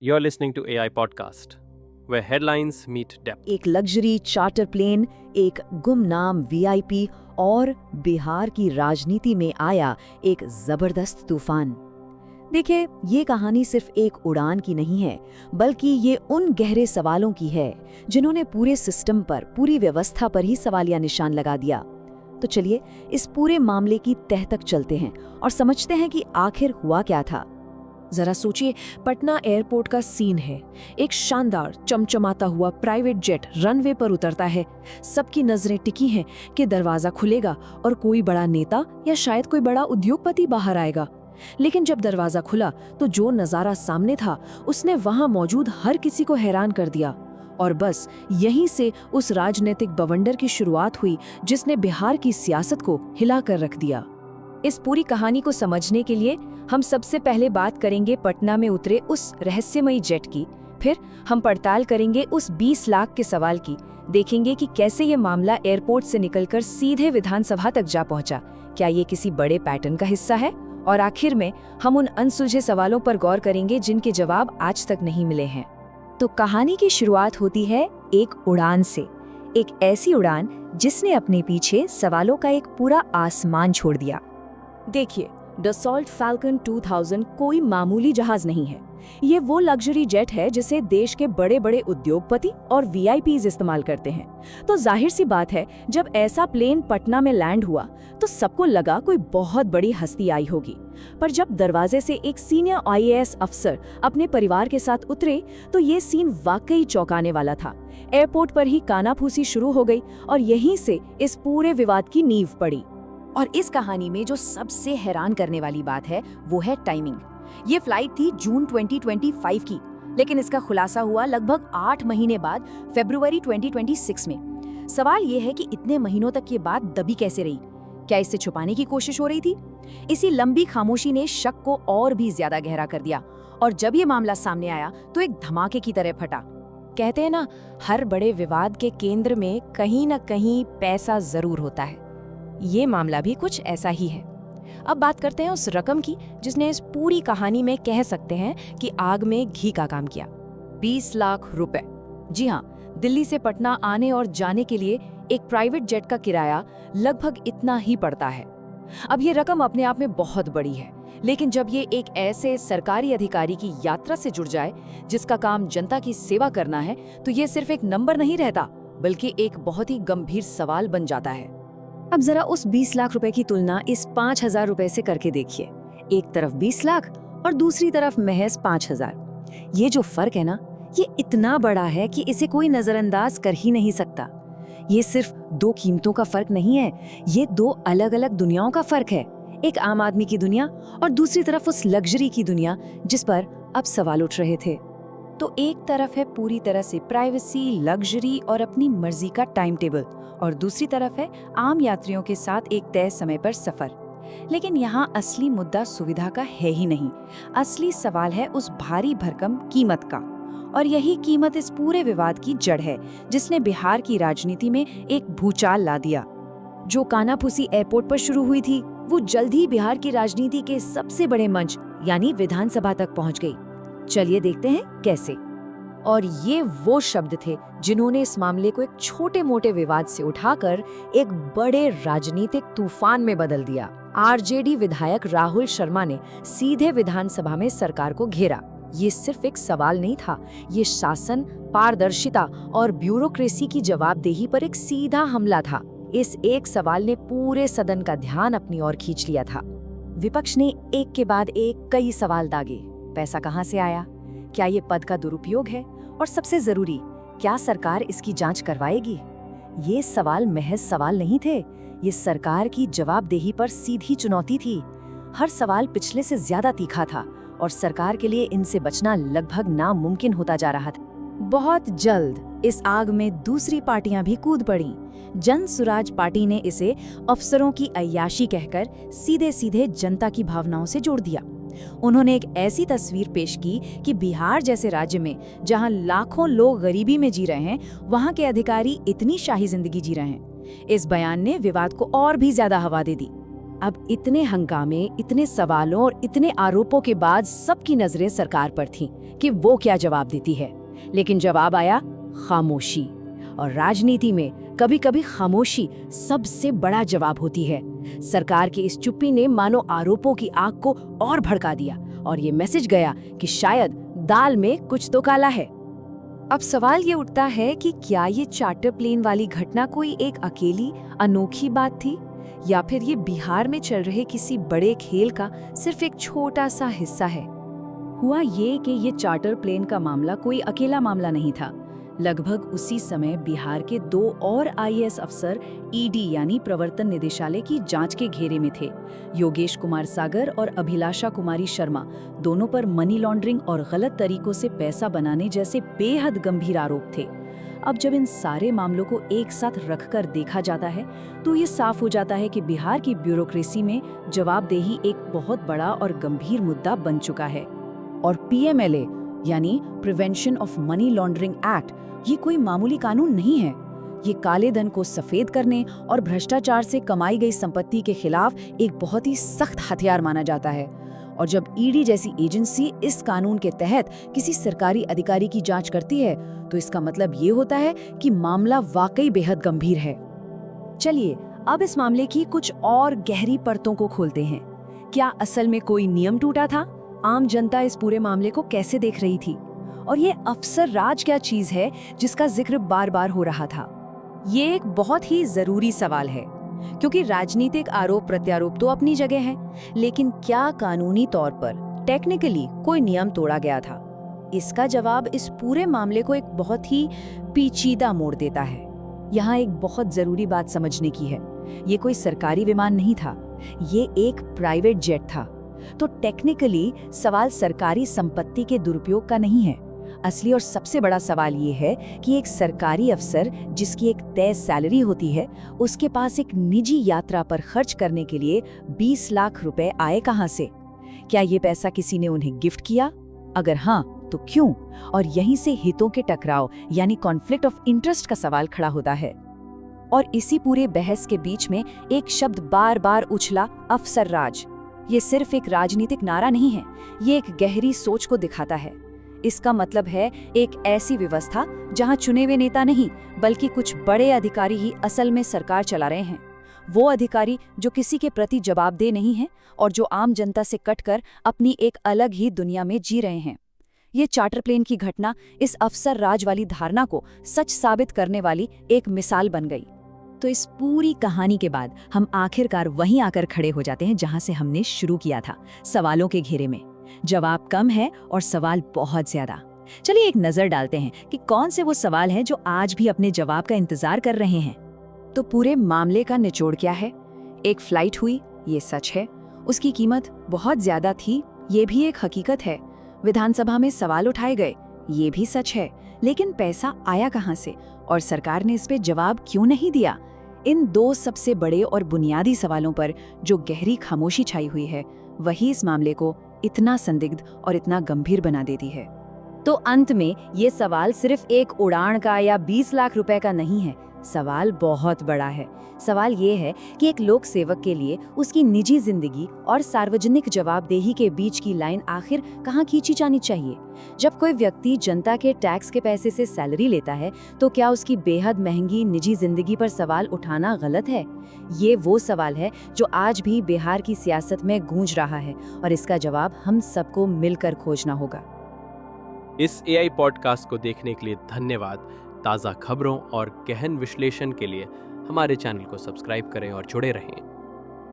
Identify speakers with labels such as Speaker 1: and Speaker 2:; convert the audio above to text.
Speaker 1: You're listening to AI Podcast, where headlines meet depth.
Speaker 2: एक luxury charter plane, एक गुमनाम VIP और बिहार की राजनीति में आया एक जबरदस्त तूफान। देखिए, ये कहानी सिर्फ एक उड़ान की नहीं है, बल्कि ये उन गहरे सवालों की है जिन्होंने पूरे सिस्टम पर, पूरी व्यवस्था पर ही सवालिया निशान लगा दिया। तो चलिए इस पूरे मामले की तह तक चलते हैं और समझते हैं कि आखिर हुआ क्या था।
Speaker 3: जरा सोचिए, पटना एयरपोर्ट का सीन है। एक शानदार चमचमाता हुआ प्राइवेट जेट रनवे पर उतरता है। सबकी नजरें टिकी हैं कि दरवाजा खुलेगा और कोई बड़ा नेता या शायद कोई बड़ा उद्योगपति बाहर आएगा। लेकिन जब दरवाजा खुला तो जो नजारा सामने था उसने वहां मौजूद हर किसी को हैरान कर दिया। और बस यहीं से उस राजनीतिक बवंडर की शुरुआत हुई जिसने बिहार की सियासत को हिला कर रख दिया।
Speaker 2: इस पूरी कहानी को समझने के लिए हम सबसे पहले बात करेंगे पटना में उतरे उस रहस्यमयी जेट की। फिर हम पड़ताल करेंगे उस 20 लाख के सवाल की। देखेंगे कि कैसे ये मामला एयरपोर्ट से निकलकर सीधे विधानसभा तक जा पहुंचा। क्या ये किसी बड़े पैटर्न का हिस्सा है? और आखिर में हम उन अनसुलझे सवालों पर गौर करेंगे जिनके जवाब आज तक नहीं मिले हैं। तो कहानी की शुरुआत होती है एक उड़ान से, एक ऐसी उड़ान जिसने अपने पीछे सवालों का एक पूरा आसमान छोड़ दिया। देखिए, डसॉल्ट फैल्कन 2000 कोई मामूली जहाज नहीं है। ये वो लग्जरी जेट है जिसे देश के बड़े बड़े उद्योगपति और वीआईपीज इस्तेमाल करते हैं। तो जाहिर सी बात है, जब ऐसा प्लेन पटना में लैंड हुआ तो सबको लगा कोई बहुत बड़ी हस्ती आई होगी। पर जब दरवाजे से एक सीनियर आईएएस अफसर अपने परिवार के साथ उतरे तो ये सीन वाकई चौंकाने वाला था। एयरपोर्ट पर ही कानाफूसी शुरू हो गई और यहीं से इस पूरे विवाद की नींव पड़ी। और इस कहानी में जो सबसे हैरान करने वाली बात है वो है टाइमिंग। ये फ्लाइट थी जून 2025 की, लेकिन इसका खुलासा हुआ लगभग 8 महीने बाद, फरवरी 2026 में। सवाल ये है कि इतने महीनों तक ये बात दबी कैसे रही? क्या इससे छुपाने की कोशिश हो रही थी? इसी लंबी खामोशी ने शक को और भी ज्यादा गहरा कर दिया। और जब ये मामला सामने आया तो एक धमाके की तरह फटा।
Speaker 3: कहते हैं ना, हर बड़े विवाद के केंद्र में कहीं न कहीं पैसा जरूर होता है। ये मामला भी कुछ ऐसा ही है। अब बात करते हैं उस रकम की जिसने इस पूरी कहानी में कह सकते हैं कि आग में घी का काम किया।
Speaker 2: 20 लाख रुपए। जी हाँ, दिल्ली से पटना आने और जाने के लिए एक प्राइवेट जेट का किराया लगभग इतना ही पड़ता है। अब ये रकम अपने आप में बहुत बड़ी है, लेकिन जब ये एक ऐसे सरकारी अधिकारी की यात्रा से जुड़ जाए जिसका काम जनता की सेवा करना है, तो ये सिर्फ एक नंबर नहीं रहता, बल्कि एक बहुत ही गंभीर सवाल बन जाता है। अब जरा उस 20 लाख रुपए की तुलना इस 5,000 रुपए से करके देखिए। एक तरफ 20 लाख और दूसरी तरफ महज 5,000। ये जो फर्क है ना, ये इतना बड़ा है कि इसे कोई नजरअंदाज कर ही नहीं सकता। ये सिर्फ दो कीमतों का फर्क नहीं है, ये दो अलग अलग दुनियाओं का फर्क है। एक आम आदमी की दुनिया और दूसरी तरफ उस लग्जरी की दुनिया जिस पर अब सवाल उठ रहे थे।
Speaker 3: तो एक तरफ है पूरी तरह से प्राइवेसी, लग्जरी और अपनी मर्जी का टाइम टेबल, और दूसरी तरफ है आम यात्रियों के साथ एक तय समय पर सफर। लेकिन यहाँ असली मुद्दा सुविधा का है ही नहीं। असली सवाल है उस भारी भरकम कीमत का। और यही कीमत इस पूरे विवाद की जड़ है जिसने बिहार की राजनीति में एक भूचाल ला दिया। जो कानाफूसी एयरपोर्ट पर शुरू हुई थी, वो जल्द ही बिहार की राजनीति के सबसे बड़े मंच यानी विधानसभा तक पहुंच गई। चलिए देखते हैं कैसे। और ये वो शब्द थे जिन्होंने इस मामले को एक छोटे मोटे विवाद से उठाकर एक बड़े राजनीतिक तूफान में बदल दिया। आरजेडी विधायक राहुल शर्मा ने सीधे विधानसभा में सरकार को घेरा। ये सिर्फ एक सवाल नहीं था, ये शासन, पारदर्शिता और ब्यूरोक्रेसी की जवाबदेही पर एक सीधा हमला था। इस एक सवाल ने पूरे सदन का ध्यान अपनी ओर खींच लिया था। विपक्ष ने एक के बाद एक कई सवाल दागे। पैसा कहाँ से आया? क्या ये पद का दुरुपयोग है? और सबसे जरूरी, क्या सरकार इसकी जांच करवाएगी? ये सवाल महज सवाल नहीं थे, ये सरकार की जवाबदेही पर सीधी चुनौती थी। हर सवाल पिछले से ज्यादा तीखा था और सरकार के लिए इनसे बचना लगभग नामुमकिन होता जा रहा था। बहुत जल्द इस आग में दूसरी पार्टियां भी कूद पड़ी। जन सुराज पार्टी ने इसे अफसरों की अय्याशी कहकर सीधे सीधे जनता की भावनाओं से जोड़ दिया। उन्होंने एक ऐसी तस्वीर पेश की कि बिहार जैसे राज्य में जहां लाखों लोग गरीबी में जी रहे हैं, वहां के अधिकारी इतनी शाही जिंदगी जी रहे हैं। इस बयान ने विवाद को और भी ज्यादा हवा दे दी। अब इतने हंगामे, इतने सवालों और इतने आरोपों के बाद सबकी नजरें सरकार पर थीं कि वो क्या जवाब देती है। लेकिन जवाब आया खामोशी। और राजनीति में कभी-कभी खामोशी सबसे बड़ा जवाब होती है। सरकार की इस चुप्पी ने मानो आरोपों की आग को और भड़का दिया और ये मैसेज गया कि शायद दाल में कुछ तो काला है।
Speaker 2: अब सवाल ये उठता है कि क्या ये चार्टर प्लेन वाली घटना कोई एक अकेली अनोखी बात थी, या फिर ये बिहार में चल रहे किसी बड़े खेल का सिर्फ एक छोटा सा हिस्सा है।
Speaker 3: हुआ ये कि ये चार्टर प्लेन का मामला कोई अकेला मामला नहीं था। लगभग उसी समय बिहार के 2 और आईएएस अफसर ईडी यानी प्रवर्तन निदेशालय की जांच के घेरे में थे। योगेश कुमार सागर और अभिलाषा कुमारी शर्मा दोनों पर मनी लॉन्ड्रिंग और गलत तरीकों से पैसा बनाने जैसे बेहद गंभीर आरोप थे। अब जब इन सारे मामलों को एक साथ रखकर देखा जाता है तो ये साफ हो जाता है कि बिहार की ब्यूरोक्रेसी में जवाबदेही एक बहुत बड़ा और गंभीर मुद्दा बन चुका है। और पीएमएलए यानी prevention of money laundering act ये कोई मामूली कानून नहीं है। ये काले धन को सफेद करने और भ्रष्टाचार से कमाई गई संपत्ति के खिलाफ एक बहुत ही सख्त हथियार माना जाता है। और जब ईडी जैसी एजेंसी इस कानून के तहत किसी सरकारी अधिकारी की जांच करती है तो इसका मतलब ये होता है कि मामला वाकई बेहद गंभीर है।
Speaker 2: चलिए अब इस मामले की कुछ और गहरी परतों को खोलते हैं। क्या असल में कोई नियम टूटा था? आम जनता इस पूरे मामले को कैसे देख रही थी? और ये अफसर राज क्या चीज है जिसका जिक्र बार बार हो रहा था?
Speaker 3: ये एक बहुत ही जरूरी सवाल है, क्योंकि राजनीतिक आरोप प्रत्यारोप तो अपनी जगह है, लेकिन क्या कानूनी तौर पर टेक्निकली कोई नियम तोड़ा गया था? इसका जवाब इस पूरे मामले को एक बहुत ही पेचीदा मोड़ देता है।
Speaker 2: यहाँ एक बहुत जरूरी बात समझने की है। ये कोई सरकारी विमान नहीं था, ये एक प्राइवेट जेट था। तो टेक्निकली सवाल सरकारी संपत्ति के दुरुपयोग का नहीं है। असली और सबसे बड़ा सवाल ये है कि एक सरकारी अफसर जिसकी एक तय सैलरी होती है, उसके पास एक निजी यात्रा पर खर्च करने के लिए 20 लाख रुपए आए कहां से? क्या ये पैसा किसी ने उन्हें गिफ्ट किया? अगर हाँ, तो क्यों? और यहीं से हितों के टकराव यानी कॉन्फ्लिक्ट ऑफ इंटरेस्ट का सवाल खड़ा होता है।
Speaker 3: और इसी पूरे बहस के बीच में एक शब्द बार बार उछला, अफसर राज। ये सिर्फ एक राजनीतिक नारा नहीं है, ये एक गहरी सोच को दिखाता है। इसका मतलब है एक ऐसी व्यवस्था जहां चुने हुए नेता नहीं बल्कि कुछ बड़े अधिकारी ही असल में सरकार चला रहे हैं। वो अधिकारी जो किसी के प्रति जवाबदेह नहीं हैं और जो आम जनता से कटकर अपनी एक अलग ही दुनिया में जी रहे हैं। ये चार्टर प्लेन की घटना इस अफसर राज वाली धारणा को सच साबित करने वाली एक मिसाल बन गई।
Speaker 2: तो इस पूरी कहानी के बाद हम आखिरकार वहीं आकर खड़े हो जाते हैं जहां से हमने शुरू किया था, सवालों के घेरे में। जवाब कम है और सवाल बहुत ज्यादा। चलिए एक नजर डालते हैं कि कौन से वो सवाल हैं जो आज भी अपने जवाब का इंतजार कर रहे हैं।
Speaker 3: तो पूरे मामले का निचोड़ क्या है? एक फ्लाइट हुई, ये सच है। उसकी कीमत बहुत ज्यादा थी, ये भी एक हकीकत है। विधानसभा में सवाल उठाए गए, ये भी सच है। लेकिन पैसा आया कहां से और सरकार ने इस पे जवाब क्यों नहीं दिया? इन 2 सबसे बड़े और बुनियादी सवालों पर जो गहरी खामोशी छाई हुई है, वही इस मामले को इतना संदिग्ध और इतना गंभीर बना देती है।
Speaker 2: तो अंत में ये सवाल सिर्फ एक उड़ान का या 20 लाख रुपए का नहीं है। सवाल बहुत बड़ा है। सवाल ये है कि एक लोक सेवक के लिए उसकी निजी जिंदगी और सार्वजनिक जवाबदेही के बीच की लाइन आखिर कहाँ खींची जानी चाहिए? जब कोई व्यक्ति जनता के टैक्स के पैसे से सैलरी लेता है, तो क्या उसकी बेहद महंगी निजी जिंदगी पर सवाल उठाना गलत है? ये वो सवाल है जो आज भी बिहार की सियासत में गूंज रहा है और इसका जवाब हम सबको मिलकर खोजना होगा।
Speaker 1: इस AI पॉडकास्ट को देखने के लिए धन्यवाद। ताज़ा खबरों और गहन विश्लेषण के लिए हमारे चैनल को सब्सक्राइब करें और जुड़े रहें।